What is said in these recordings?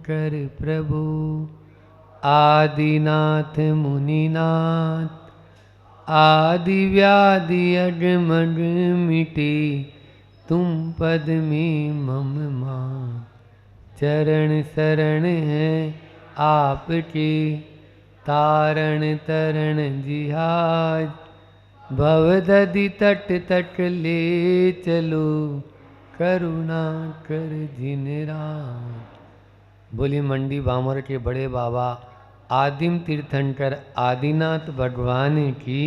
शंकर प्रभु। आदिनाथ मुनिनाथ आदि व्याधि अगमग मिटे, तुम पद में मम मान। चरण शरण है आपके, तारण तरण जिहाज। भवदधि तट तट ले चलो, करुणा कर जिन राज। बोलिए मंडी बामर के बड़े बाबा आदिम तीर्थंकर आदिनाथ भगवान की।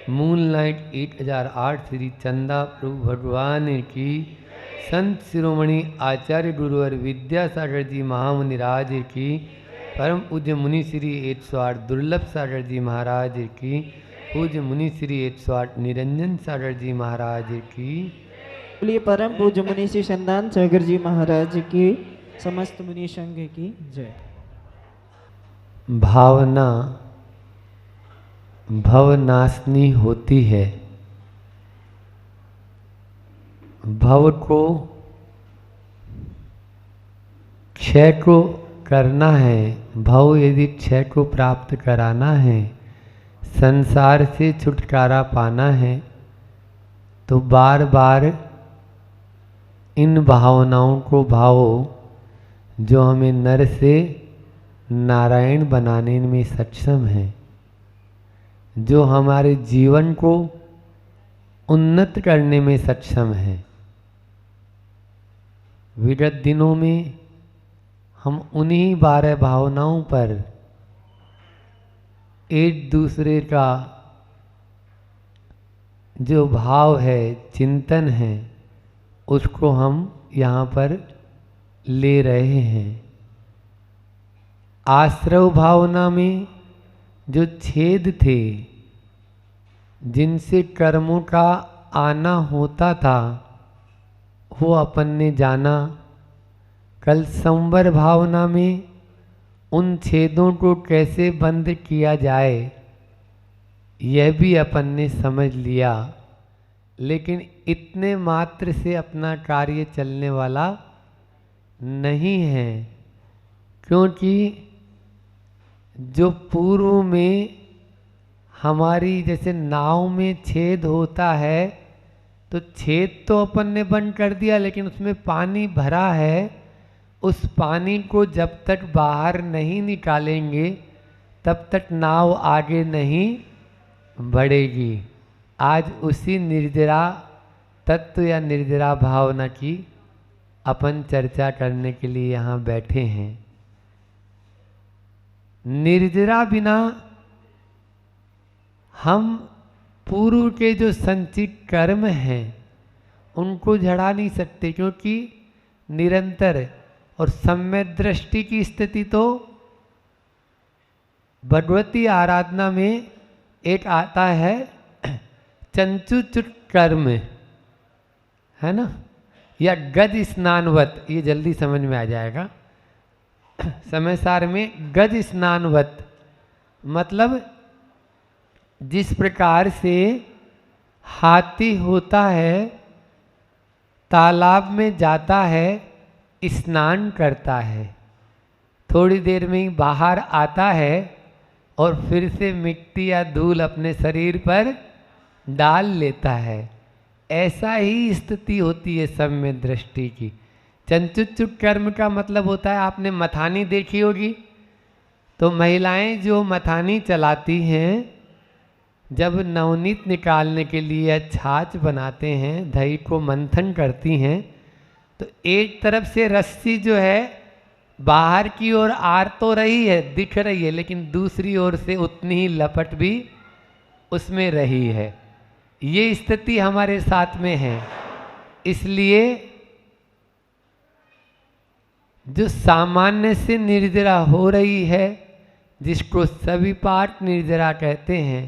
मूनलाइट 1008 श्री चंदा प्रभु भगवान की। संत शिरोमणि आचार्य गुरुवर विद्यासागर जी महामुनि राज की। परम पूज्य मुनि श्री 108 दुर्लभ सागर जी महाराज की। पूज्य मुनि श्री 108 निरंजन सागर जी महाराज की। बोलिए परम पूज्य मुनि श्री चंदन सागर जी महाराज की। समस्त मुनि संघ की जय। भावना भवनाशनी होती है। भव को क्षय को करना है। भव यदि क्षय को प्राप्त कराना है, संसार से छुटकारा पाना है, तो बार बार इन भावनाओं को भावो जो हमें नर से नारायण बनाने में सक्षम है, जो हमारे जीवन को उन्नत करने में सक्षम है। विगत दिनों में हम उन्हीं 12 भावनाओं पर एक दूसरे का जो भाव है, चिंतन है, उसको हम यहाँ पर ले रहे हैं। आश्रव भावना में जो छेद थे, जिनसे कर्मों का आना होता था, वो अपन ने जाना। कल संवर भावना में उन छेदों को कैसे बंद किया जाए, यह भी अपन ने समझ लिया। लेकिन इतने मात्र से अपना कार्य चलने वाला नहीं है, क्योंकि जो पूर्व में हमारी जैसे नाव में छेद होता है, तो छेद तो अपन ने बंद कर दिया, लेकिन उसमें पानी भरा है। उस पानी को जब तक बाहर नहीं निकालेंगे, तब तक नाव आगे नहीं बढ़ेगी। आज उसी निर्जरा तत्व या निर्जरा भावना की अपन चर्चा करने के लिए यहाँ बैठे हैं। निर्जरा बिना हम पूर्व के जो संचित कर्म हैं उनको झड़ा नहीं सकते, क्योंकि निरंतर और सम्यक दृष्टि की स्थिति तो भगवती आराधना में एक आता है चंचुचुट कर्म, है ना, या गज स्नानवत। ये जल्दी समझ में आ जाएगा। समय सार में गज स्नानवत मतलब जिस प्रकार से हाथी होता है, तालाब में जाता है, स्नान करता है, थोड़ी देर में ही बाहर आता है और फिर से मिट्टी या धूल अपने शरीर पर डाल लेता है। ऐसा ही स्थिति होती है सम्य दृष्टि की। चंचुचुट कर्म का मतलब होता है, आपने मथानी देखी होगी, तो महिलाएं जो मथानी चलाती हैं, जब नवनीत निकालने के लिए छाछ बनाते हैं, दही को मंथन करती हैं, तो एक तरफ से रस्सी जो है बाहर की ओर आ तो रही है, दिख रही है, लेकिन दूसरी ओर से उतनी ही लपट भी उसमें रही है। ये स्थिति हमारे साथ में है। इसलिए जो सामान्य से निर्जरा हो रही है, जिसको सभी पाठ निर्जरा कहते हैं,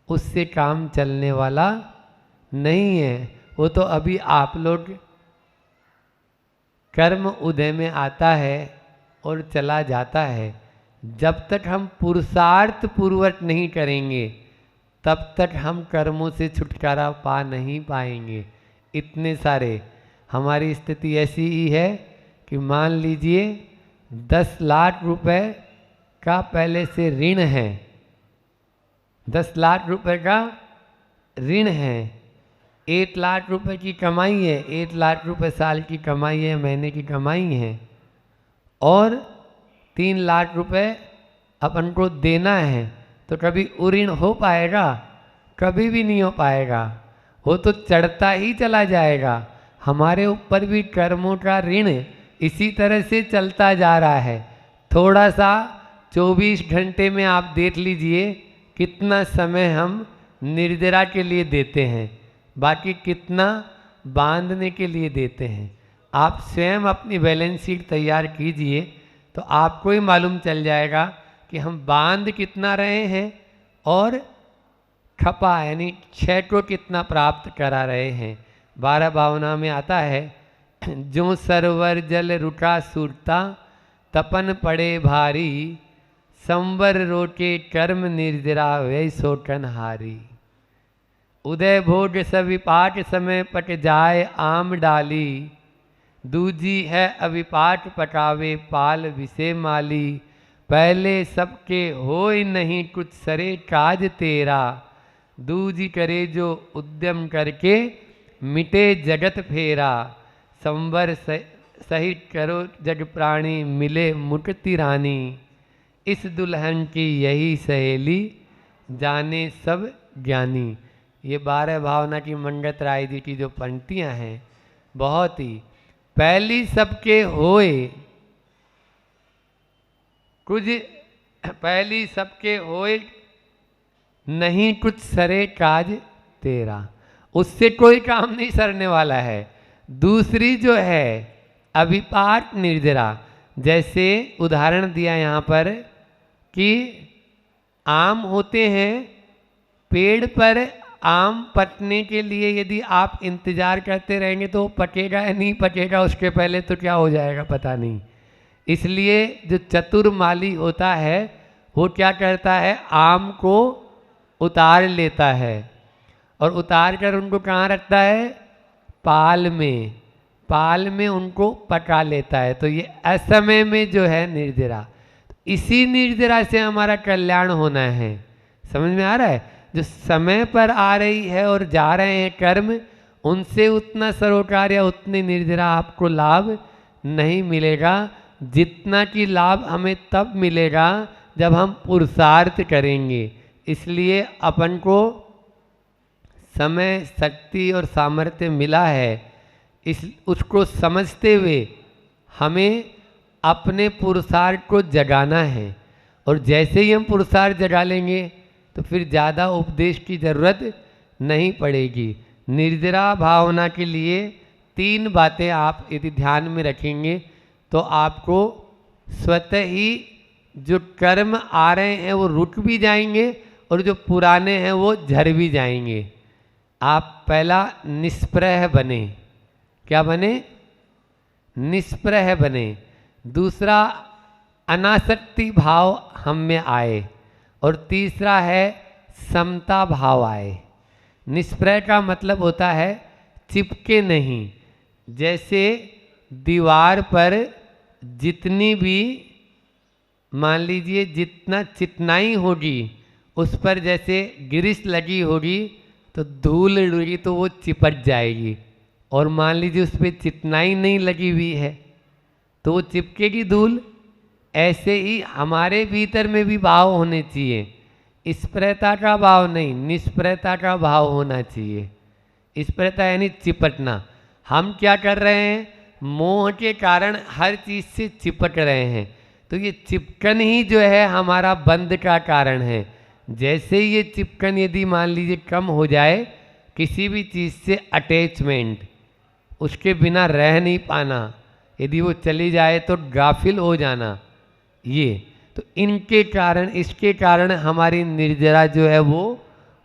उससे काम चलने वाला नहीं है। वो तो अभी आप लोग कर्म उदय में आता है और चला जाता है। जब तक हम पुरुषार्थ पूर्वक नहीं करेंगे, तब तक हम कर्मों से छुटकारा पा नहीं पाएंगे। इतने सारे हमारी स्थिति ऐसी ही है कि मान लीजिए 10 लाख रुपए का पहले से ऋण है, 10 लाख रुपए का ऋण है, 1 लाख रुपए की कमाई है, 1 लाख रुपए साल की कमाई है, महीने की कमाई है, और 3 लाख रुपए अपन को देना है, तो कभी वो ऋण हो पाएगा? कभी भी नहीं हो पाएगा, वो तो चढ़ता ही चला जाएगा। हमारे ऊपर भी कर्मों का ऋण इसी तरह से चलता जा रहा है। थोड़ा सा 24 घंटे में आप देख लीजिए कितना समय हम निर्जरा के लिए देते हैं, बाकी कितना बांधने के लिए देते हैं। आप स्वयं अपनी बैलेंस शीट तैयार कीजिए तो आपको ही मालूम चल जाएगा कि हम बांध कितना रहे हैं और खपा यानी क्षय को कितना प्राप्त करा रहे हैं। 12 भावना में आता है, जो सरोवर जल रुका सूरता तपन पड़े भारी, संवर रोके कर्म निर्जरा वै सोटन हारी। उदय भोग सविपाक समय पट जाए आम डाली, दूजी है अविपाक पटावे पाल विषे माली। पहले सबके होय नहीं कुछ सरे काज तेरा, दूजी करे जो उद्यम करके मिटे जगत फेरा। संवर सहित करो जग प्राणी मिले मुक्ति रानी, इस दुल्हन की यही सहेली जाने सब ज्ञानी। ये 12 भावना की मंगत राय जी की जो पंक्तियाँ हैं, बहुत ही पहली सबके होए कुछ, पहली सबके होए नहीं कुछ सरे काज तेरा, उससे कोई काम नहीं सरने वाला है। दूसरी जो है अविपाक निर्जरा, जैसे उदाहरण दिया यहाँ पर कि आम होते हैं, पेड़ पर आम पकने के लिए यदि आप इंतज़ार करते रहेंगे तो पकेगा या नहीं पकेगा, उसके पहले तो क्या हो जाएगा पता नहीं। इसलिए जो चतुर माली होता है वो क्या करता है, आम को उतार लेता है और उतार कर उनको कहाँ रखता है, पाल में, पाल में उनको पका लेता है। तो ये असमय में जो है निर्जरा, इसी निर्जरा से हमारा कल्याण होना है। समझ में आ रहा है? जो समय पर आ रही है और जा रहे हैं कर्म, उनसे उतना सरोकार या उतनी निर्जरा आपको लाभ नहीं मिलेगा, जितना कि लाभ हमें तब मिलेगा जब हम पुरुषार्थ करेंगे। इसलिए अपन को समय, शक्ति और सामर्थ्य मिला है, इस उसको समझते हुए हमें अपने पुरुषार्थ को जगाना है। और जैसे ही हम पुरुषार्थ जगा लेंगे तो फिर ज़्यादा उपदेश की ज़रूरत नहीं पड़ेगी। निर्जरा भावना के लिए 3 बातें आप यदि ध्यान में रखेंगे तो आपको स्वतः ही जो कर्म आ रहे हैं वो रुक भी जाएंगे और जो पुराने हैं वो झड़ भी जाएंगे। आप पहला निष्प्रह बने। क्या बने? निष्प्रह बने। दूसरा अनासक्ति भाव हम में आए और तीसरा है समता भाव आए। निष्प्रह का मतलब होता है चिपके नहीं। जैसे दीवार पर जितनी भी मान लीजिए जितना चिकनाई होगी उस पर जैसे ग्रीस लगी होगी तो धूल उड़ेगी तो वो चिपक जाएगी, और मान लीजिए उस पर चिकनाई नहीं लगी हुई है तो वो चिपकेगी धूल। ऐसे ही हमारे भीतर में भी भाव होने चाहिए। स्प्रहता का भाव नहीं, निष्प्रहता का भाव होना चाहिए। स्प्रहता यानी चिपटना। हम क्या कर रहे हैं, मोह के कारण हर चीज़ से चिपट रहे हैं, तो ये चिपकन ही जो है हमारा बंध का कारण है। जैसे ही ये चिपकन यदि मान लीजिए कम हो जाए, किसी भी चीज़ से अटैचमेंट, उसके बिना रह नहीं पाना, यदि वो चली जाए तो गाफिल हो जाना, ये तो इनके कारण, इसके कारण हमारी निर्जरा जो है वो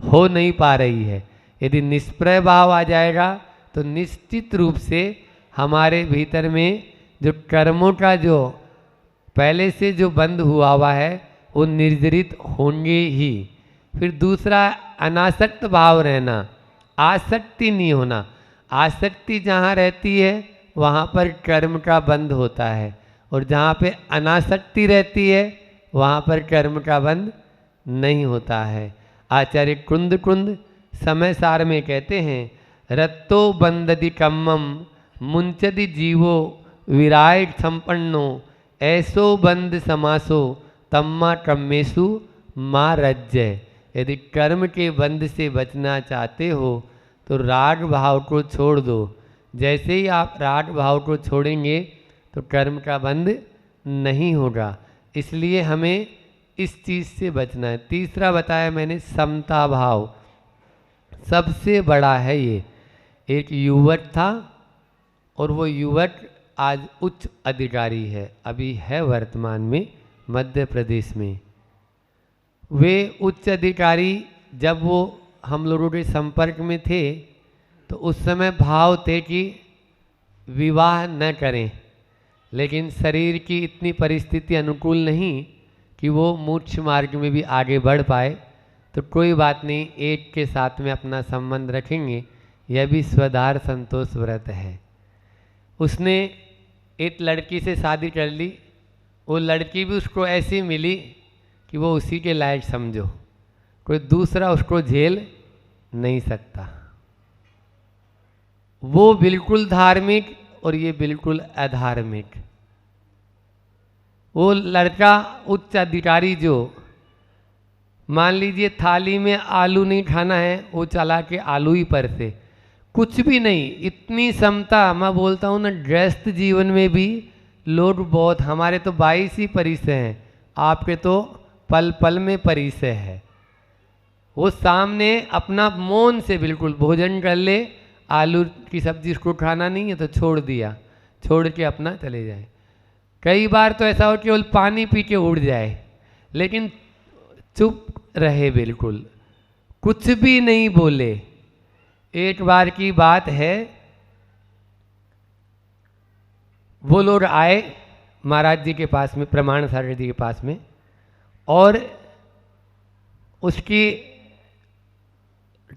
हो नहीं पा रही है। यदि निष्प्रह भाव आ जाएगा तो निश्चित रूप से हमारे भीतर में जो कर्मों का जो पहले से जो बंद हुआ है वो निर्जरित होंगे ही। फिर दूसरा अनासक्त भाव रहना, आसक्ति नहीं होना। आसक्ति जहाँ रहती है वहाँ पर कर्म का बंध होता है, और जहाँ पे अनासक्ति रहती है वहाँ पर कर्म का बंध नहीं होता है। आचार्य कुंद कुंद समय सार में कहते हैं, रत्तो बंदति कम्मम मुंचदि जीवो विराट संपन्नो ऐसो बंद समासो तम्मा कम्मेसु माँ रज्जय। यदि कर्म के बंध से बचना चाहते हो तो राग भाव को छोड़ दो। जैसे ही आप राग भाव को छोड़ेंगे तो कर्म का बंध नहीं होगा। इसलिए हमें इस चीज़ से बचना है। तीसरा बताया मैंने समता भाव, सबसे बड़ा है ये। एक युवक था और वो युवक आज उच्च अधिकारी है, अभी है वर्तमान में मध्य प्रदेश में। वे उच्च अधिकारी जब वो हम लोगों के संपर्क में थे तो उस समय भाव थे कि विवाह न करें, लेकिन शरीर की इतनी परिस्थिति अनुकूल नहीं कि वो मोक्ष मार्ग में भी आगे बढ़ पाए। तो कोई बात नहीं, एक के साथ में अपना संबंध रखेंगे, यह भी स्वधार संतोष व्रत है। उसने एक लड़की से शादी कर ली, वो लड़की भी उसको ऐसी मिली कि वो उसी के लायक समझो, कोई दूसरा उसको झेल नहीं सकता। वो बिल्कुल धार्मिक और ये बिल्कुल अधार्मिक। वो लड़का उच्च अधिकारी जो, मान लीजिए थाली में आलू नहीं खाना है, वो चला के आलू ही पर से, कुछ भी नहीं। इतनी समता, मैं बोलता हूँ ना, गृहस्थ जीवन में भी लोग बहुत, हमारे तो 22 ही परिसय हैं, आपके तो पल पल में परिसय है। वो सामने अपना मौन से बिल्कुल भोजन कर ले, आलू की सब्जी उसको खाना नहीं है तो छोड़ दिया, छोड़ के अपना चले जाए। कई बार तो ऐसा हो कि केवल पानी पी के उड़ जाए, लेकिन चुप रहे, बिल्कुल कुछ भी नहीं बोले। एक बार की बात है, वो लोग आए महाराज जी के पास में, प्रमाण सागर जी के पास में, और उसकी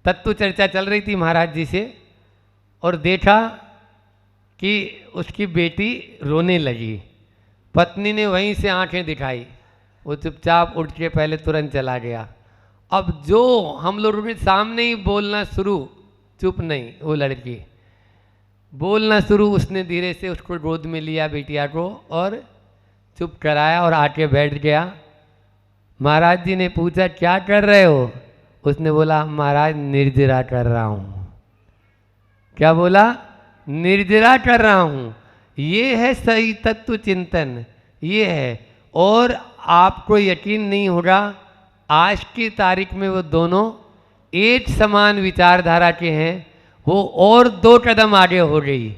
तत्व चर्चा चल रही थी महाराज जी से, और देखा कि उसकी बेटी रोने लगी। पत्नी ने वहीं से आंखें दिखाई, वो चुपचाप उठ के पहले तुरंत चला गया। अब जो हम लोगों के सामने ही बोलना शुरू, चुप नहीं, वो लड़की बोलना शुरू, उसने धीरे से उसको गोद में लिया बेटिया को और चुप कराया और आके बैठ गया। महाराज जी ने पूछा क्या कर रहे हो? उसने बोला महाराज निर्जरा कर रहा हूँ। क्या बोला? निर्जरा कर रहा हूँ। ये है सही तत्व चिंतन, ये है। और आपको यकीन नहीं होगा, आज की तारीख में वो दोनों एक समान विचारधारा के हैं। वो और 2 कदम आगे हो गई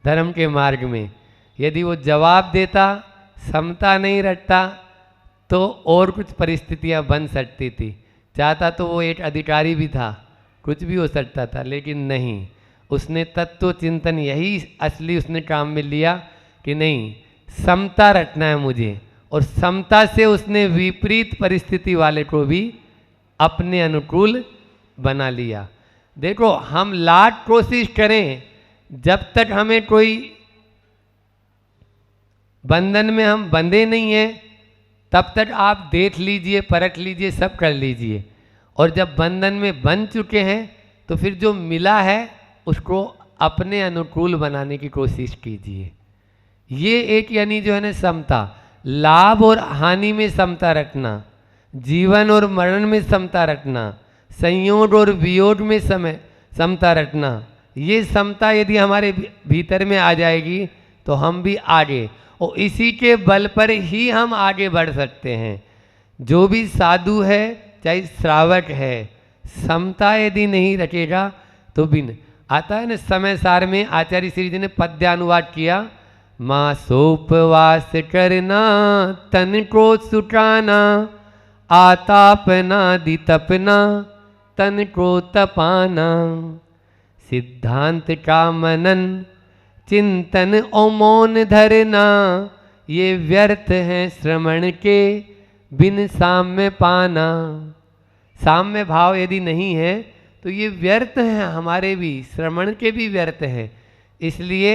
धर्म के मार्ग में। यदि वो जवाब देता, समता नहीं रखता, तो और कुछ परिस्थितियां बन सकती थी। चाहता तो वो एक अधिकारी भी था, कुछ भी हो सकता था, लेकिन नहीं, उसने तत्व चिंतन यही असली उसने काम में लिया कि नहीं, समता रखना है मुझे। और समता से उसने विपरीत परिस्थिति वाले को भी अपने अनुकूल बना लिया। देखो, हम लाख कोशिश करें, जब तक हमें कोई बंधन में हम बंधे नहीं हैं, तब तक आप देख लीजिए, परख लीजिए, सब कर लीजिए। और जब बंधन में बन चुके हैं तो फिर जो मिला है उसको अपने अनुकूल बनाने की कोशिश कीजिए। ये एक यानी जो है ना समता, लाभ और हानि में समता रखना, जीवन और मरण में समता रखना, संयोग और वियोग में समता रखना। ये समता यदि हमारे भीतर में आ जाएगी तो हम भी आगे, और इसी के बल पर ही हम आगे बढ़ सकते हैं। जो भी साधु है चाहे श्रावक है, समता यदि नहीं रखेगा तो बिन आता है ना। समय सार में आचार्य श्री जी ने पद्यानुवाद किया, माँ सोपवास करना तन को सुटाना, आतापना दितपना तन को तपाना, सिद्धांत का मनन चिंतन और मौन धरना, ये व्यर्थ है श्रवण के बिन साम्य पाना। साम्य भाव यदि नहीं है तो ये व्यर्थ है, हमारे भी श्रवण के भी व्यर्थ है। इसलिए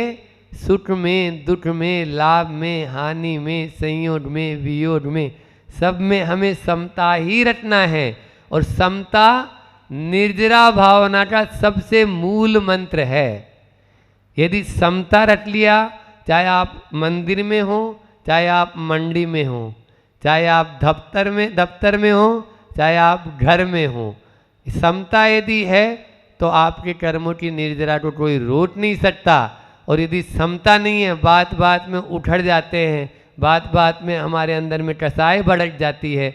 सुख में, दुख में, लाभ में, हानि में, संयोग में, वियोग में, सब में हमें समता ही रखना है। और समता निर्जरा भावना का सबसे मूल मंत्र है। यदि समता रख लिया, चाहे आप मंदिर में हो, चाहे आप मंडी में हो, चाहे आप दफ्तर में हो, चाहे आप घर में हो, समता यदि है तो आपके कर्मों की निर्जरा को कोई रोक नहीं सकता। और यदि समता नहीं है, बात बात में उखड़ जाते हैं, बात बात में हमारे अंदर में कसाई भड़क जाती है,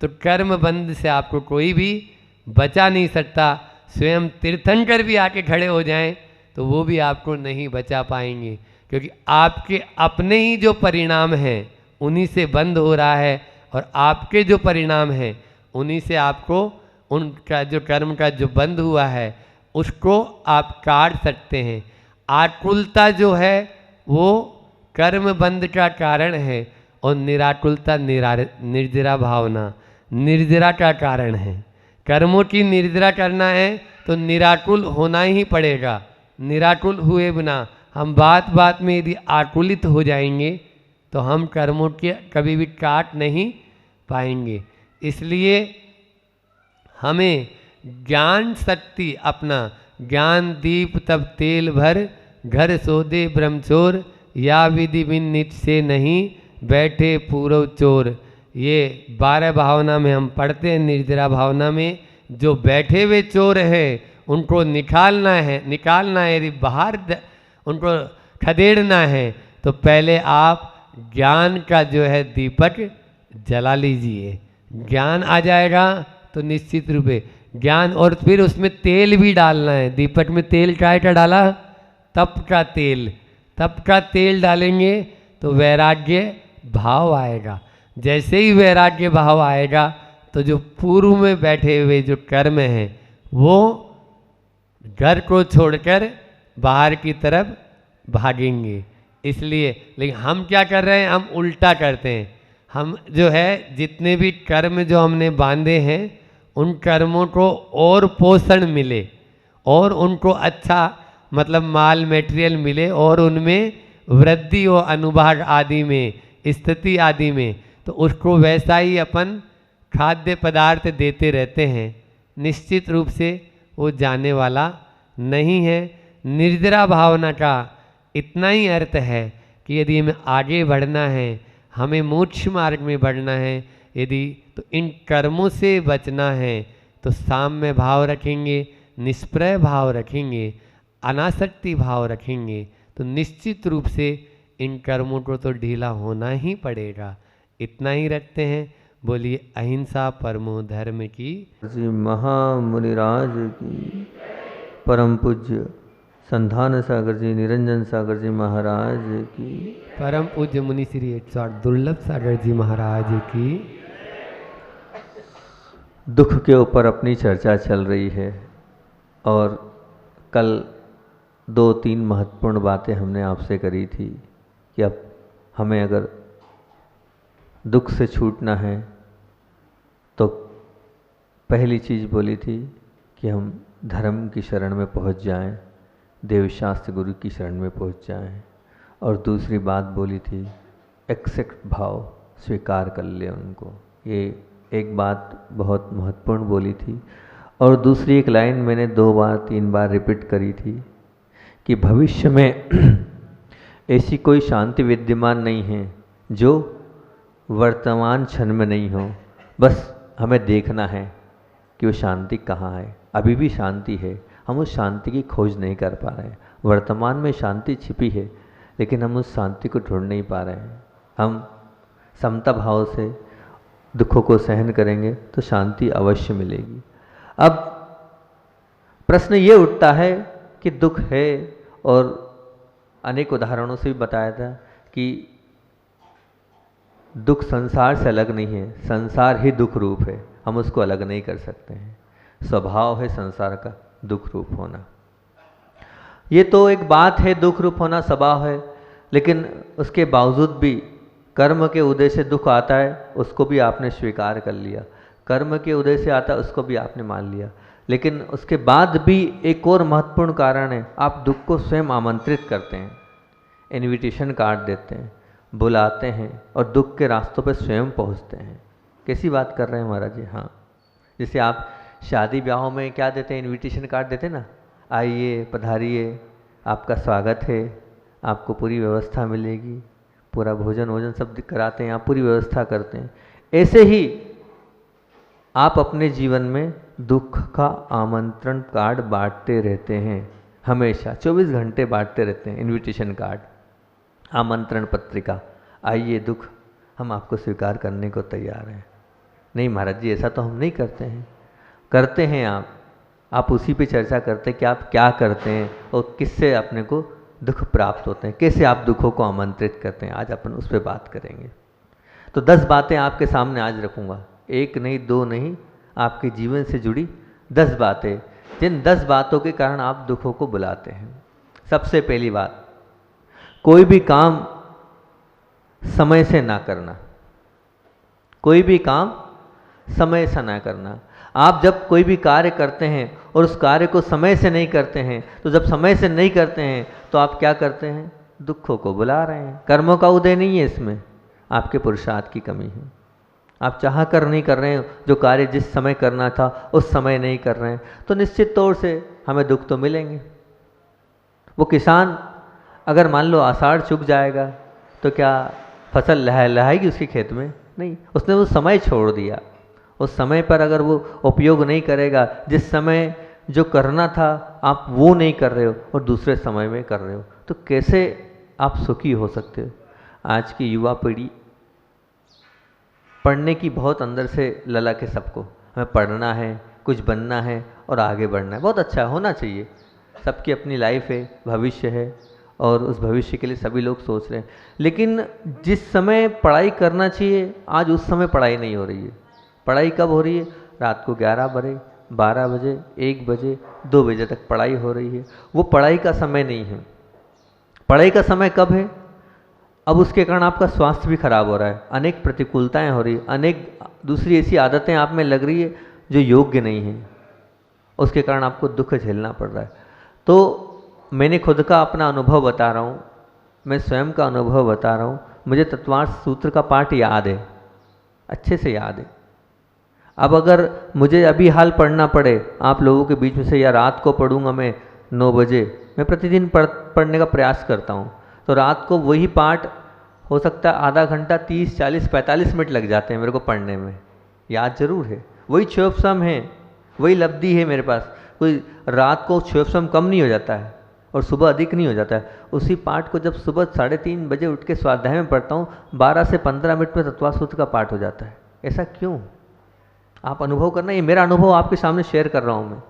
तो कर्म बंध से आपको कोई भी बचा नहीं सकता। स्वयं तीर्थंकर भी आके खड़े हो जाएं तो वो भी आपको नहीं बचा पाएंगे, क्योंकि आपके अपने ही जो परिणाम हैं उन्हीं से बंद हो रहा है, और आपके जो परिणाम हैं उन्हीं से आपको उनका जो कर्म का जो बंद हुआ है उसको आप काट सकते हैं। आकुलता जो है वो कर्म बंध का कारण है, और निराकुलता निर्जरा भावना निर्जरा का कारण है। कर्मों की निर्जरा करना है तो निराकुल होना ही पड़ेगा। निराकुल हुए बिना हम बात बात में यदि आकुलित हो जाएंगे तो हम कर्मों के कभी भी काट नहीं पाएंगे। इसलिए हमें ज्ञान शक्ति अपना ज्ञान दीप तब तेल भर, घर सोदे ब्रह्मचोर, या विधि बिन नित से नहीं बैठे पूर्व चोर। ये 12 भावना में हम पढ़ते हैं। निर्जरा भावना में जो बैठे हुए चोर हैं उनको निकालना है। यदि बाहर उनको खदेड़ना है तो पहले आप ज्ञान का जो है दीपक जला लीजिए। ज्ञान आ जाएगा तो निश्चित रूप से ज्ञान, और फिर उसमें तेल भी डालना है। दीपक में तेल काय का डाला? तप का तेल। तप का तेल डालेंगे तो वैराग्य भाव आएगा। जैसे ही वैराग्य भाव आएगा तो जो पूर्व में बैठे हुए जो कर्म हैं वो घर को छोड़कर बाहर की तरफ भागेंगे। इसलिए लेकिन हम क्या कर रहे हैं? हम उल्टा करते हैं। हम जो है जितने भी कर्म जो हमने बांधे हैं उन कर्मों को और पोषण मिले, और उनको अच्छा मतलब माल मटेरियल मिले, और उनमें वृद्धि हो अनुभाग आदि में, स्थिति आदि में, तो उसको वैसा ही अपन खाद्य पदार्थ देते रहते हैं। निश्चित रूप से वो जाने वाला नहीं है। निर्जरा भावना का इतना ही अर्थ है कि यदि हमें आगे बढ़ना है, हमें मोक्ष मार्ग में बढ़ना है, यदि तो इन कर्मों से बचना है तो साम्य भाव रखेंगे, निष्प्रय भाव रखेंगे, अनासक्ति भाव रखेंगे, तो निश्चित रूप से इन कर्मों को तो ढीला होना ही पड़ेगा। इतना ही रखते हैं। बोलिए अहिंसा परमो धर्म की। श्री महामुनिराज की। परम पूज्य संधान सागर जी, निरंजन सागर जी महाराज की। परम पूज्य मुनि श्री 108 दुर्लभ सागर जी महाराज की। दुख के ऊपर अपनी चर्चा चल रही है, और कल 2-3 महत्वपूर्ण बातें हमने आपसे करी थी कि अब हमें अगर दुख से छूटना है तो पहली चीज़ बोली थी कि हम धर्म की शरण में पहुंच जाएं, देवशास्त्र गुरु की शरण में पहुंच जाएं, और दूसरी बात बोली थी एक्सेप्ट भाव, स्वीकार कर ले उनको। ये एक बात बहुत महत्वपूर्ण बोली थी। और दूसरी एक लाइन मैंने 2-3 बार रिपीट करी थी कि भविष्य में ऐसी कोई शांति विद्यमान नहीं है जो वर्तमान क्षण में नहीं हो। बस हमें देखना है कि वो शांति कहाँ है। अभी भी शांति है, हम उस शांति की खोज नहीं कर पा रहे हैं। वर्तमान में शांति छिपी है, लेकिन हम उस शांति को ढूंढ नहीं पा रहे हैं। हम समता भाव से दुखों को सहन करेंगे तो शांति अवश्य मिलेगी। अब प्रश्न ये उठता है कि दुख है, और अनेक उदाहरणों से भी बताया था कि दुख संसार से अलग नहीं है, संसार ही दुख रूप है, हम उसको अलग नहीं कर सकते हैं। स्वभाव है संसार का दुख रूप होना। ये तो एक बात है, दुख रूप होना स्वभाव है, लेकिन उसके बावजूद भी कर्म के उदय से दुख आता है, उसको भी आपने स्वीकार कर लिया। कर्म के उदय से आता है, उसको भी आपने मान लिया। लेकिन उसके बाद भी एक और महत्वपूर्ण कारण है, आप दुख को स्वयं आमंत्रित करते हैं। इनविटेशन कार्ड देते हैं, बुलाते हैं और दुख के रास्तों पर स्वयं पहुंचते हैं। कैसी बात कर रहे हैं महाराज जी। हाँ, जैसे आप शादी ब्याहों में क्या देते हैं, इनविटेशन कार्ड देते हैं ना, आइए पधारिए, आपका स्वागत है, आपको पूरी व्यवस्था मिलेगी, पूरा भोजन वोजन सब कराते हैं, आप पूरी व्यवस्था करते हैं। ऐसे ही आप अपने जीवन में दुख का आमंत्रण कार्ड बांटते रहते हैं, हमेशा 24 घंटे बांटते रहते हैं इनविटेशन कार्ड, आमंत्रण पत्रिका। आइए दुख, हम आपको स्वीकार करने को तैयार हैं। नहीं महाराज जी, ऐसा तो हम नहीं करते हैं। करते हैं आप उसी पे चर्चा करते हैं कि आप क्या करते हैं और किससे अपने को दुख प्राप्त होते हैं, कैसे आप दुखों को आमंत्रित करते हैं। आज अपन उस पर बात करेंगे। तो 10 बातें आपके सामने आज रखूँगा, 1 नहीं 2 नहीं, आपके जीवन से जुड़ी 10 बातें, जिन 10 बातों के कारण आप दुखों को बुलाते हैं। सबसे पहली बात, कोई भी काम समय से ना करना। कोई भी काम समय से ना करना। आप जब कोई भी कार्य करते हैं और उस कार्य को समय से नहीं करते हैं, तो जब समय से नहीं करते हैं तो आप क्या करते हैं, दुखों को बुला रहे हैं। कर्मों का उदय नहीं है इसमें, आपके पुरुषार्थ की कमी है। आप चाह कर नहीं कर रहे हैं, जो कार्य जिस समय करना था उस समय नहीं कर रहे हैं, तो निश्चित तौर से हमें दुख तो मिलेंगे। वो किसान अगर मान लो आषाढ़ चुक जाएगा तो क्या फसल लहाएगी उसके खेत में? नहीं, उसने वो समय छोड़ दिया। उस समय पर अगर वो उपयोग नहीं करेगा, जिस समय जो करना था आप वो नहीं कर रहे हो और दूसरे समय में कर रहे हो, तो कैसे आप सुखी हो सकते हो? आज की युवा पीढ़ी पढ़ने की बहुत अंदर से ललक है सबको, हमें पढ़ना है, कुछ बनना है और आगे बढ़ना है। बहुत अच्छा होना चाहिए, सबकी अपनी लाइफ है, भविष्य है और उस भविष्य के लिए सभी लोग सोच रहे हैं। लेकिन जिस समय पढ़ाई करना चाहिए आज उस समय पढ़ाई नहीं हो रही है। पढ़ाई कब हो रही है? रात को 11 बजे, 12 बजे, 1 बजे, 2 बजे तक पढ़ाई हो रही है। वो पढ़ाई का समय नहीं है। पढ़ाई का समय कब है? अब उसके कारण आपका स्वास्थ्य भी खराब हो रहा है, अनेक प्रतिकूलताएं हो रही है, अनेक दूसरी ऐसी आदतें आप में लग रही है जो योग्य नहीं है, उसके कारण आपको दुख झेलना पड़ रहा है। तो मैंने खुद का अपना अनुभव बता रहा हूँ, मैं स्वयं का अनुभव बता रहा हूँ। मुझे तत्वार्थ सूत्र का पाठ याद है, अच्छे से याद है। अब अगर मुझे अभी हाल पढ़ना पड़े आप लोगों के बीच में से, या रात को पढ़ूंगा मैं 9 बजे, मैं प्रतिदिन पढ़ने का प्रयास करता हूँ, तो रात को वही पाठ हो सकता है आधा घंटा, 30, 40, 45 मिनट लग जाते हैं मेरे को पढ़ने में। याद जरूर है, वही क्षोभसम है, वही लब्धि है मेरे पास। कोई रात को क्षोभसम कम नहीं हो जाता है और सुबह अधिक नहीं हो जाता है। उसी पाठ को जब सुबह 3:30 बजे उठ के स्वाध्याय में पढ़ता हूँ, 12 से 15 मिनट में तत्वार्थ सूत्र का पाठ हो जाता है। ऐसा क्यों? आप अनुभव करना, ये मेरा अनुभव आपके सामने शेयर कर रहा हूँ मैं।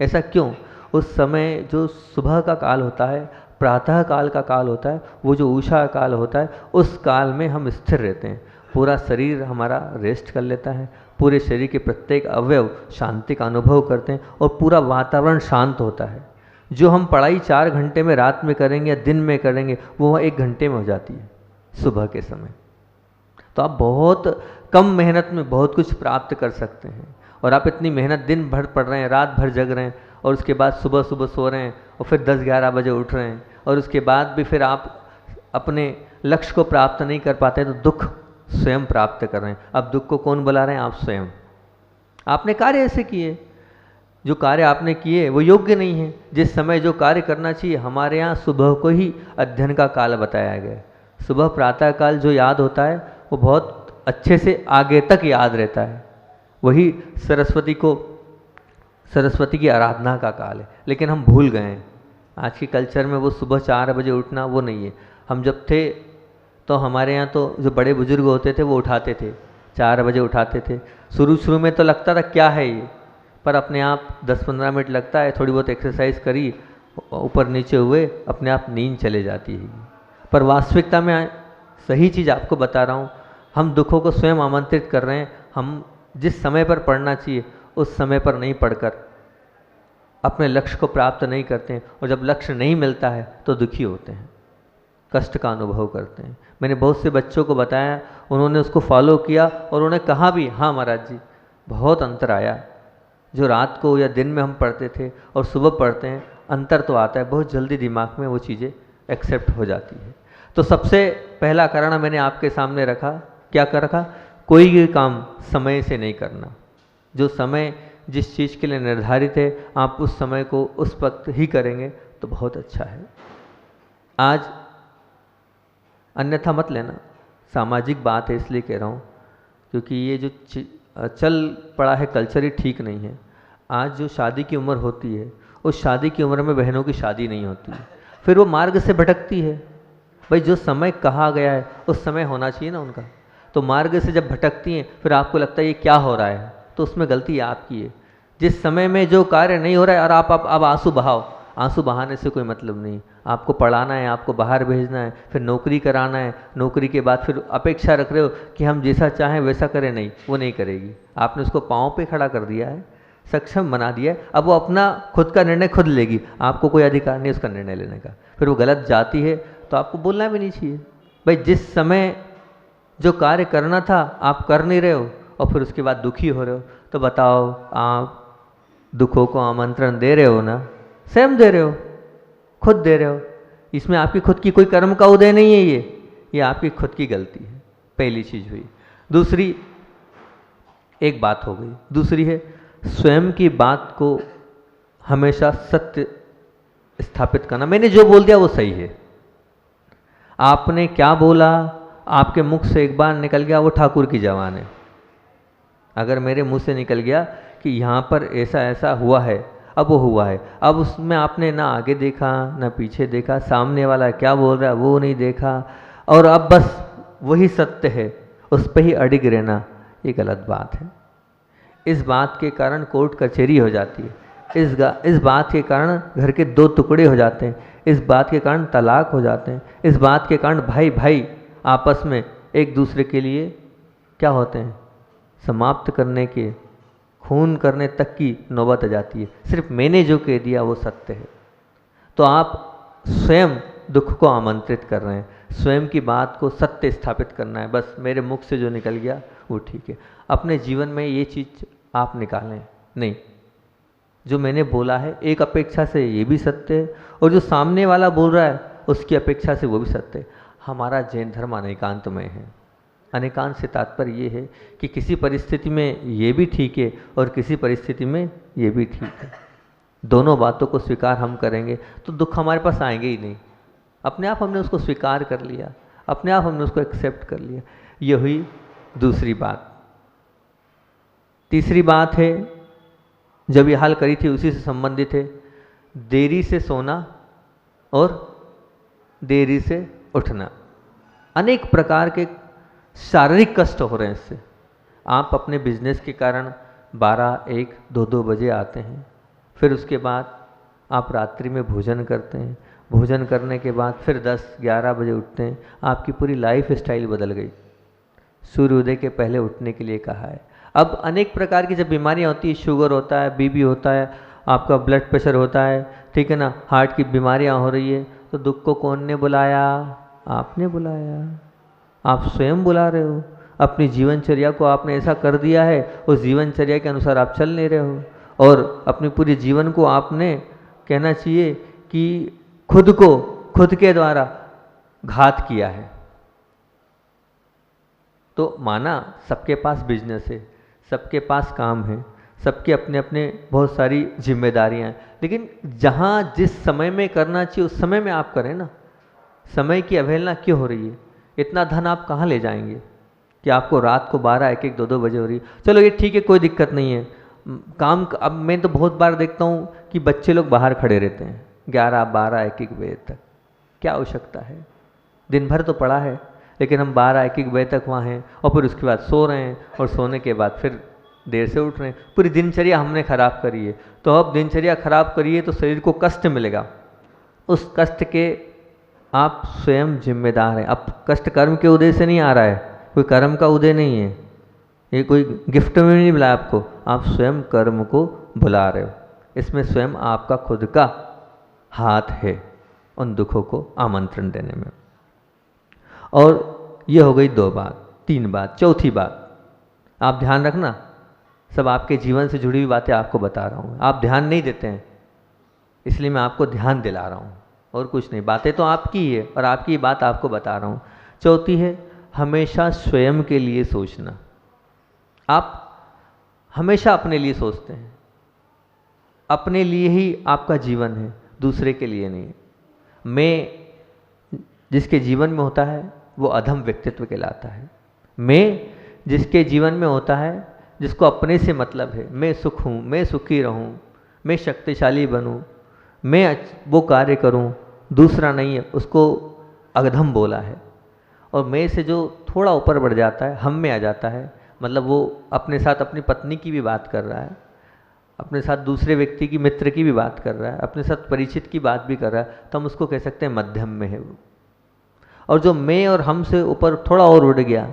ऐसा क्यों? उस समय जो सुबह का काल होता है, प्रातः काल का काल होता है, वो जो उषा काल होता है, उस काल में हम स्थिर रहते हैं। पूरा शरीर हमारा रेस्ट कर लेता है, पूरे शरीर के प्रत्येक अवयव शांति का अनुभव करते हैं और पूरा वातावरण शांत होता है। जो हम पढ़ाई 4 घंटे में रात में करेंगे या दिन में करेंगे, वो 1 घंटे में हो जाती है सुबह के समय। तो आप बहुत कम मेहनत में बहुत कुछ प्राप्त कर सकते हैं। और आप इतनी मेहनत दिन भर पढ़ रहे हैं, रात भर जग रहे हैं और उसके बाद सुबह सुबह सो रहे हैं और फिर 10-11 बजे उठ रहे हैं और उसके बाद भी फिर आप अपने लक्ष्य को प्राप्त नहीं कर पाते, तो दुख स्वयं प्राप्त कर रहे हैं। अब दुख को कौन बुला रहे हैं? आप स्वयं। आपने कार्य ऐसे किए, जो कार्य आपने किए वो योग्य नहीं है। जिस समय जो कार्य करना चाहिए, हमारे यहाँ सुबह को ही अध्ययन का काल बताया गया है। सुबह प्रातः काल जो याद होता है वो बहुत अच्छे से आगे तक याद रहता है। वही सरस्वती की आराधना का काल है, लेकिन हम भूल गए हैं। आज के कल्चर में वो सुबह 4 बजे उठना वो नहीं है। हम जब थे तो हमारे यहाँ तो जो बड़े बुजुर्ग होते थे वो उठाते थे, 4 बजे उठाते थे। शुरू में तो लगता था क्या है ये, पर अपने आप 10-15 मिनट लगता है, थोड़ी बहुत एक्सरसाइज करी, ऊपर नीचे हुए, अपने आप नींद चले जाती है। पर वास्तविकता में सही चीज़ आपको बता रहा हूँ, हम दुखों को स्वयं आमंत्रित कर रहे हैं। हम जिस समय पर पढ़ना चाहिए उस समय पर नहीं पढ़कर अपने लक्ष्य को प्राप्त नहीं करते हैं, और जब लक्ष्य नहीं मिलता है तो दुखी होते हैं, कष्ट का अनुभव करते हैं। मैंने बहुत से बच्चों को बताया, उन्होंने उसको फॉलो किया और उन्होंने कहा भी, हाँ महाराज जी बहुत अंतर आया। जो रात को या दिन में हम पढ़ते थे और सुबह पढ़ते हैं, अंतर तो आता है, बहुत जल्दी दिमाग में वो चीज़ें एक्सेप्ट हो जाती है। तो सबसे पहला कारण मैंने आपके सामने रखा, क्या कर रखा? कोई भी काम समय से नहीं करना। जो समय जिस चीज़ के लिए निर्धारित है आप उस समय को उस वक्त ही करेंगे तो बहुत अच्छा है। आज अन्यथा मत लेना, सामाजिक बात है इसलिए कह रहा हूँ, क्योंकि ये जो चल पड़ा है कल्चर ही ठीक नहीं है। आज जो शादी की उम्र होती है उस शादी की उम्र में बहनों की शादी नहीं होती है, फिर वो मार्ग से भटकती है। भाई जो समय कहा गया है उस समय होना चाहिए ना उनका। तो मार्ग से जब भटकती हैं फिर आपको लगता है ये क्या हो रहा है, तो उसमें गलती आपकी है। जिस समय में जो कार्य नहीं हो रहा है और आप अब आंसू बहाओ, आंसू बहाने से कोई मतलब नहीं। आपको पढ़ाना है, आपको बाहर भेजना है, फिर नौकरी कराना है, नौकरी के बाद फिर अपेक्षा रख रहे हो कि हम जैसा चाहें वैसा करें, नहीं, वो नहीं करेगी। आपने उसको पाँव पे खड़ा कर दिया है, सक्षम बना दिया है, अब वो अपना खुद का निर्णय खुद लेगी, आपको कोई अधिकार नहीं उसका निर्णय लेने का। फिर वो गलत जाती है तो आपको बोलना भी नहीं चाहिए। भाई जिस समय जो कार्य करना था आप कर नहीं रहे हो और फिर उसके बाद दुखी हो रहे हो, तो बताओ आप दुखों को आमंत्रण दे रहे हो ना? स्वयं दे रहे हो, खुद दे रहे हो। इसमें आपकी खुद की कोई कर्म का उदय नहीं है, ये आपकी खुद की गलती है। पहली चीज हुई। दूसरी, एक बात हो गई, दूसरी है स्वयं की बात को हमेशा सत्य स्थापित करना। मैंने जो बोल दिया वो सही है। आपने क्या बोला, आपके मुख से एक बार निकल गया वो ठाकुर की जबान है। अगर मेरे मुंह से निकल गया कि यहाँ पर ऐसा ऐसा हुआ है, अब वो हुआ है, अब उसमें आपने ना आगे देखा ना पीछे देखा, सामने वाला क्या बोल रहा है वो नहीं देखा, और अब बस वही सत्य है उस पर ही अडिग रहना, ये गलत बात है। इस बात के कारण कोर्ट कचहरी हो जाती है, इस बात के कारण घर के दो टुकड़े हो जाते हैं, इस बात के कारण तलाक हो जाते हैं, इस बात के कारण भाई भाई आपस में एक दूसरे के लिए क्या होते हैं, समाप्त करने के, खून करने तक की नौबत आ जाती है। सिर्फ मैंने जो कह दिया वो सत्य है। तो आप स्वयं दुख को आमंत्रित कर रहे हैं, स्वयं की बात को सत्य स्थापित करना है। बस मेरे मुख से जो निकल गया वो ठीक है। अपने जीवन में ये चीज़ आप निकालें, नहीं जो मैंने बोला है एक अपेक्षा से ये भी सत्य है और जो सामने वाला बोल रहा है उसकी अपेक्षा से वो भी सत्य है। हमारा जैन धर्म अनेकांतमय है। अनेकांत से तात्पर्य ये है कि किसी परिस्थिति में ये भी ठीक है और किसी परिस्थिति में ये भी ठीक है। दोनों बातों को स्वीकार हम करेंगे तो दुख हमारे पास आएंगे ही नहीं। अपने आप हमने उसको स्वीकार कर लिया, अपने आप हमने उसको एक्सेप्ट कर लिया। ये हुई दूसरी बात। तीसरी बात है, जब ये हाल करी थी उसी से संबंधित है, देरी से सोना और देरी से उठना। अनेक प्रकार के शारीरिक कष्ट हो रहे हैं इससे। आप अपने बिजनेस के कारण 12, 1, 2 बजे आते हैं, फिर उसके बाद आप रात्रि में भोजन करते हैं, भोजन करने के बाद फिर 10, 11 बजे उठते हैं। आपकी पूरी लाइफ स्टाइल बदल गई। सूर्योदय के पहले उठने के लिए कहा है। अब अनेक प्रकार की जब बीमारियां होती है, शुगर होता है, बीपी होता है, आपका ब्लड प्रेशर होता है, ठीक है ना, हार्ट की बीमारियां हो रही है, तो दुख को कौन ने बुलाया? आपने बुलाया। आप स्वयं बुला रहे हो। अपनी जीवनचर्या को आपने ऐसा कर दिया है, उस जीवनचर्या के अनुसार आप चल नहीं रहे हो और अपनी पूरी जीवन को आपने कहना चाहिए कि खुद को खुद के द्वारा घात किया है। तो माना सबके पास बिजनेस है, सबके पास काम है, सबके अपने अपने बहुत सारी जिम्मेदारियां हैं, लेकिन जहाँ जिस समय में करना चाहिए उस समय में आप करें ना। समय की अवहेलना क्यों हो रही है? इतना धन आप कहाँ ले जाएंगे कि आपको रात को 12, 1, 1, 2 बजे हो रही है? चलो ये ठीक है, कोई दिक्कत नहीं है काम। अब मैं तो बहुत बार देखता हूँ कि बच्चे लोग बाहर खड़े रहते हैं 11, 12, 1, 1 बजे तक। क्या आवश्यकता है? दिन भर तो पड़ा है, लेकिन हम 12, 1, 1 बजे तक वहाँ हैं और फिर उसके बाद सो रहे हैं और सोने के बाद फिर देर से उठ रहे हैं। पूरी दिनचर्या हमने खराब करी है। तो अब दिनचर्या खराब करिए तो शरीर को कष्ट मिलेगा, उस कष्ट के आप स्वयं जिम्मेदार हैं। अब कष्ट कर्म के उदय से नहीं आ रहा है, कोई कर्म का उदय नहीं है, ये कोई गिफ्ट में नहीं मिला आपको, आप स्वयं कर्म को बुला रहे हो। इसमें स्वयं आपका खुद का हाथ है उन दुखों को आमंत्रण देने में। और ये हो गई 2 बात। 3 बात। चौथी बात आप ध्यान रखना, सब आपके जीवन से जुड़ी हुई बातें आपको बता रहा हूँ, आप ध्यान नहीं देते हैं, इसलिए मैं आपको ध्यान दिला रहा हूँ और कुछ नहीं। बातें तो आपकी ही है और आपकी बात आपको बता रहा हूँ। चौथी है हमेशा स्वयं के लिए सोचना। आप हमेशा अपने लिए सोचते हैं, अपने लिए ही आपका जीवन है, दूसरे के लिए नहीं। मैं जिसके जीवन में होता है वो अधम व्यक्तित्व कहलाता है। मैं जिसके जीवन में होता है, जिसको अपने से मतलब है, मैं सुख हूँ, मैं सुखी रहूँ, मैं शक्तिशाली बनूँ, मैं वो कार्य करूँ, दूसरा नहीं है, उसको अधम बोला है। और मैं से जो थोड़ा ऊपर बढ़ जाता है, हम में आ जाता है, मतलब वो अपने साथ अपनी पत्नी की भी बात कर रहा है, अपने साथ दूसरे व्यक्ति की, मित्र की भी बात कर रहा है, अपने साथ परिचित की बात भी कर रहा है, तो हम उसको कह सकते हैं मध्यम में है वो। और जो मैं और हम से ऊपर थोड़ा और उड़ गया,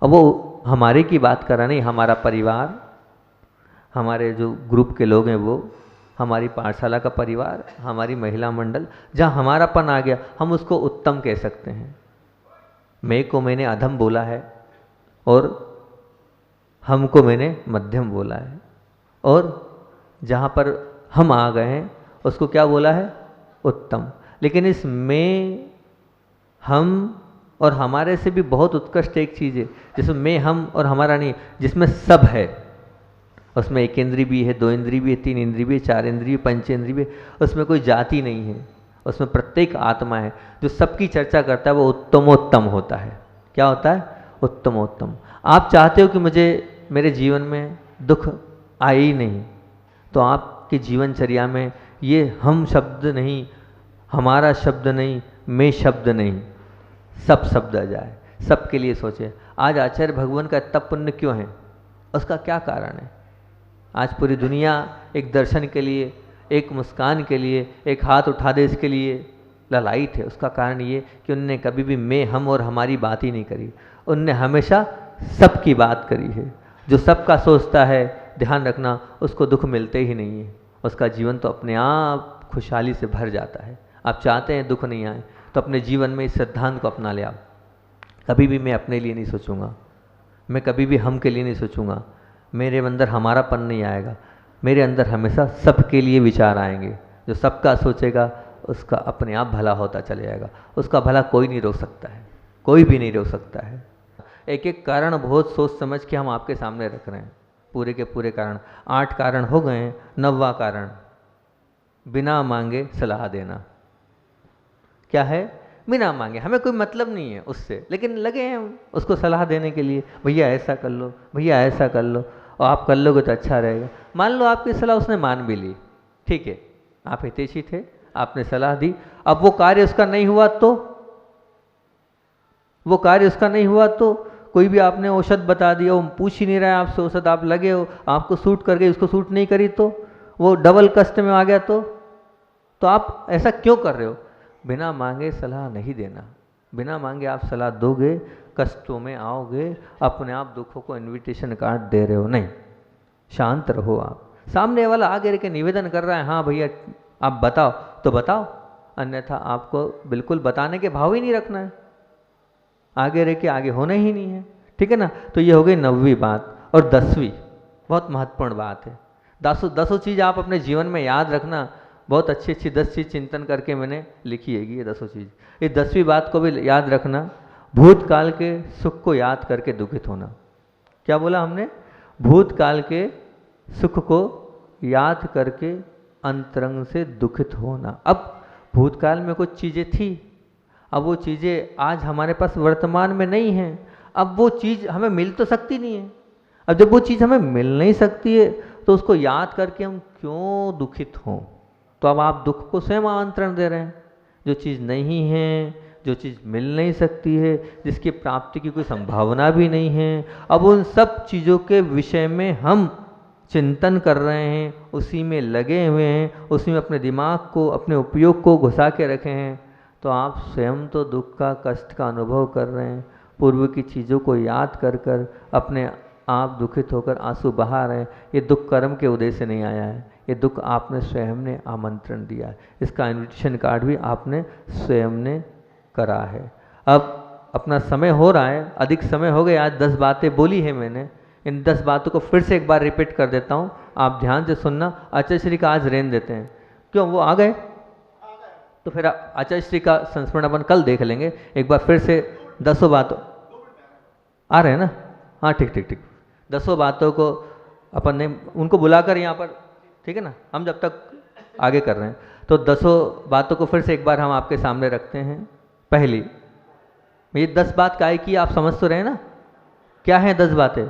अब वो हमारे की बात कर रहा नहीं, हमारा परिवार, हमारे जो ग्रुप के लोग हैं वो, हमारी पाठशाला का परिवार, हमारी महिला मंडल, जहाँ हमारापन आ गया, हम उसको उत्तम कह सकते हैं। मैं को मैंने अधम बोला है और हमको मैंने मध्यम बोला है, और जहाँ पर हम आ गए हैं उसको क्या बोला है? उत्तम। लेकिन इस मैं, हम और हमारे से भी बहुत उत्कृष्ट एक चीज़ है, जिसमें मैं, हम और हमारा नहीं, जिसमें सब है। उसमें एक इंद्री भी है, दो इंद्री भी है, तीन इंद्री भी है, चार इंद्री भी, पंचेंद्री भी है। उसमें कोई जाति नहीं है, उसमें प्रत्येक आत्मा है। जो सबकी चर्चा करता है वो उत्तमोत्तम होता है। क्या होता है? उत्तमोत्तम। आप चाहते हो कि मुझे मेरे जीवन में दुख आए ही नहीं, तो आपकी जीवनचर्या में ये हम शब्द नहीं, हमारा शब्द नहीं, मैं शब्द नहीं, सब शब्द आ जाए, सबके लिए सोचे। आज आचार्य भगवान का इतना पुण्य क्यों है? उसका क्या कारण है? आज पूरी दुनिया एक दर्शन के लिए, एक मुस्कान के लिए, एक हाथ उठा दे इसके लिए ललायित है। उसका कारण ये कि उनने कभी भी मैं, हम और हमारी बात ही नहीं करी। उनने हमेशा सबकी बात करी है। जो सबका सोचता है, ध्यान रखना, उसको दुख मिलते ही नहीं है। उसका जीवन तो अपने आप खुशहाली से भर जाता है। आप चाहते हैं दुख नहीं आए, तो अपने जीवन में इस सिद्धांत को अपना ले आओ। कभी भी मैं अपने लिए नहीं सोचूंगा, मैं कभी भी हम के लिए नहीं सोचूंगा, मेरे अंदर हमारापन नहीं आएगा, मेरे अंदर हमेशा सबके लिए विचार आएंगे। जो सबका सोचेगा उसका अपने आप भला होता चले जाएगा। उसका भला कोई नहीं रोक सकता है, कोई भी नहीं रोक सकता है। एक एक कारण बहुत सोच समझ के हम आपके सामने रख रहे हैं, पूरे के पूरे कारण। 8 कारण हो गए हैं। 9वां कारण, बिना मांगे सलाह देना। क्या है? बिना मांगे, हमें कोई मतलब नहीं है उससे, लेकिन लगे हैं हम उसको सलाह देने के लिए, भैया ऐसा कर लो, भैया ऐसा कर लो, और आप कर लोगे तो अच्छा रहेगा। मान लो आपकी सलाह उसने मान भी ली, ठीक है, आप हितैषी थे, आपने सलाह दी, अब वो कार्य उसका नहीं हुआ तो, वो कार्य उसका नहीं हुआ तो, कोई भी आपने औषध बता दिया, वो पूछ ही नहीं रहा है आपसे औषध, आप लगे हो, आपको सूट कर गई, उसको सूट नहीं करी, तो वो डबल कष्ट में आ गया, तो आप ऐसा क्यों कर रहे हो? बिना मांगे सलाह नहीं देना। बिना मांगे आप सलाह दोगे, कष्टों में आओगे, अपने आप दुखों को इनविटेशन कार्ड दे रहे हो। नहीं, शांत रहो। आप सामने वाला आगे रह के निवेदन कर रहा है, हाँ भैया आप बताओ, तो बताओ, अन्यथा आपको बिल्कुल बताने के भाव ही नहीं रखना है, आगे रह के आगे होना ही नहीं है। ठीक है ना? तो ये हो गई 9वीं बात। और 10वीं बहुत महत्वपूर्ण बात है। 10 चीज़ आप अपने जीवन में याद रखना। बहुत अच्छी अच्छी 10 चीज़ चिंतन करके मैंने लिखी है ये 10 चीज़। ये 10वीं बात को भी याद रखना, भूतकाल के सुख को याद करके दुखित होना। क्या बोला हमने? भूतकाल के सुख को याद करके अंतरंग से दुखित होना। अब भूतकाल में कुछ चीज़ें थी, अब वो चीज़ें आज हमारे पास वर्तमान में नहीं हैं। अब वो चीज़ हमें मिल तो सकती नहीं है। अब जब वो चीज़ हमें मिल नहीं सकती है, तो उसको याद करके हम क्यों दुखित हों? तो अब आप दुख को स्वयं आमंत्रण दे रहे हैं। जो चीज़ नहीं है, जो चीज़ मिल नहीं सकती है, जिसकी प्राप्ति की कोई संभावना भी नहीं है, अब उन सब चीज़ों के विषय में हम चिंतन कर रहे हैं, उसी में लगे हुए हैं, उसी में अपने दिमाग को, अपने उपयोग को घुसा के रखे हैं, तो आप स्वयं तो दुख का, कष्ट का अनुभव कर रहे हैं। पूर्व की चीज़ों को याद कर कर अपने आप दुखित होकर आंसू बहा रहे हैं। ये दुख कर्म के उदय से नहीं आया है, ये दुख आपने स्वयं ने आमंत्रण दिया है। इसका इन्विटेशन कार्ड भी आपने स्वयं ने करा है। अब अपना समय हो रहा है, अधिक समय हो गया। आज 10 बातें बोली है मैंने, इन 10 बातों को फिर से एक बार रिपीट कर देता हूँ, आप ध्यान से सुनना। आचार्य श्री का आज रहने देते हैं। क्यों? वो आ गए? तो फिर आचार्य श्री का संस्मरण अपन कल देख लेंगे। एक बार फिर से 10 बातों आ रहे हैं ना, हाँ ठीक ठीक ठीक, 10 बातों को अपन ने उनको बुलाकर यहाँ पर, ठीक है ना, हम जब तक आगे कर रहे हैं तो 10 बातों को फिर से एक बार हम आपके सामने रखते हैं। पहली, ये 10 बात काय की आप समझ तो रहे हैं ना, क्या है 10 बातें?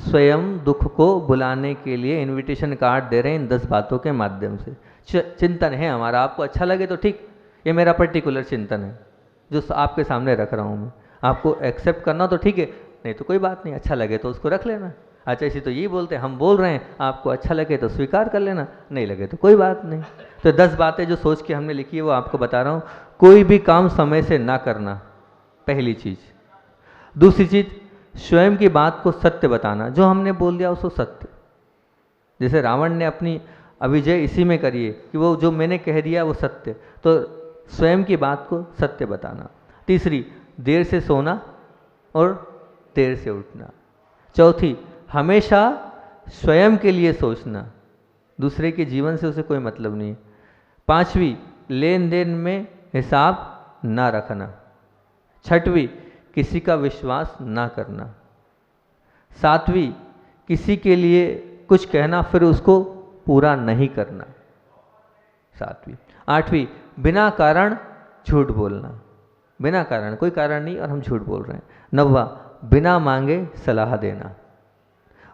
स्वयं दुख को बुलाने के लिए इनविटेशन कार्ड दे रहे हैं इन 10 बातों के माध्यम से। चिंतन है हमारा, आपको अच्छा लगे तो ठीक, ये मेरा पर्टिकुलर चिंतन है जो आपके सामने रख रहा हूँ मैं, आपको एक्सेप्ट करना तो ठीक है, नहीं तो कोई बात नहीं, अच्छा लगे तो उसको रख लेना। अच्छा इसी तो यही बोलते हैं, हम बोल रहे हैं, आपको अच्छा लगे तो स्वीकार कर लेना, नहीं लगे तो कोई बात नहीं। तो 10 बातें जो सोच के हमने लिखी है वो आपको बता रहा हूँ। कोई भी काम समय से ना करना, पहली चीज़। दूसरी चीज़, स्वयं की बात को सत्य बताना, जो हमने बोल दिया उसको सत्य। जैसे रावण ने अपनी अभिजय इसी में करी है कि वो जो मैंने कह दिया वो सत्य, तो स्वयं की बात को सत्य बताना। तीसरी, देर से सोना और देर से उठना। चौथी, हमेशा स्वयं के लिए सोचना, दूसरे के जीवन से उसे कोई मतलब नहीं। पांचवी, लेन देन में हिसाब ना रखना। छठवीं, किसी का विश्वास ना करना। सातवीं, किसी के लिए कुछ कहना फिर उसको पूरा नहीं करना। सातवीं। आठवीं, बिना कारण झूठ बोलना, बिना कारण, कोई कारण नहीं और हम झूठ बोल रहे हैं। नौवां, बिना मांगे सलाह देना।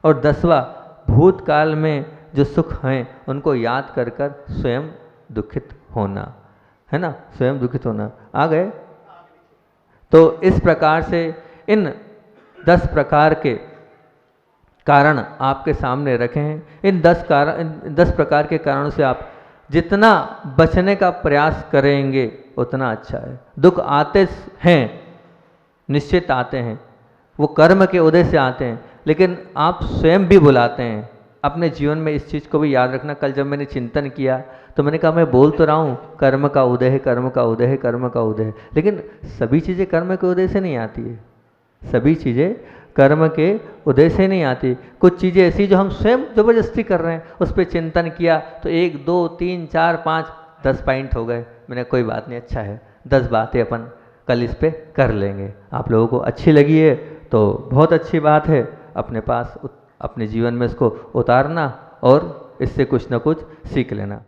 और 10वां, भूतकाल में जो सुख हैं उनको याद कर कर स्वयं दुखित होना, है ना, स्वयं दुखित होना। आ गए? तो इस प्रकार से इन 10 प्रकार के कारण आपके सामने रखे हैं। इन 10 प्रकार के कारणों से आप जितना बचने का प्रयास करेंगे उतना अच्छा है। दुख आते हैं, निश्चित आते हैं, वो कर्म के उदय से आते हैं, लेकिन आप स्वयं भी बुलाते हैं। अपने जीवन में इस चीज़ को भी याद रखना। कल जब मैंने चिंतन किया तो मैंने कहा मैं बोल तो रहा हूँ कर्म का उदय है, कर्म का उदय है, कर्म का उदय है, लेकिन सभी चीज़ें कर्म के उदय से नहीं आती है, सभी चीज़ें कर्म के उदय से नहीं आती। कुछ चीज़ें ऐसी जो हम स्वयं जबरदस्ती कर रहे हैं, उस पर चिंतन किया तो 1 2 3 4 5 10 पॉइंट हो गए। मैंने कोई बात नहीं, अच्छा है, 10 बातें अपन कल इस पे कर लेंगे। आप लोगों को अच्छी लगी है तो बहुत अच्छी बात है, अपने पास अपने जीवन में इसको उतारना और इससे कुछ ना कुछ सीख लेना।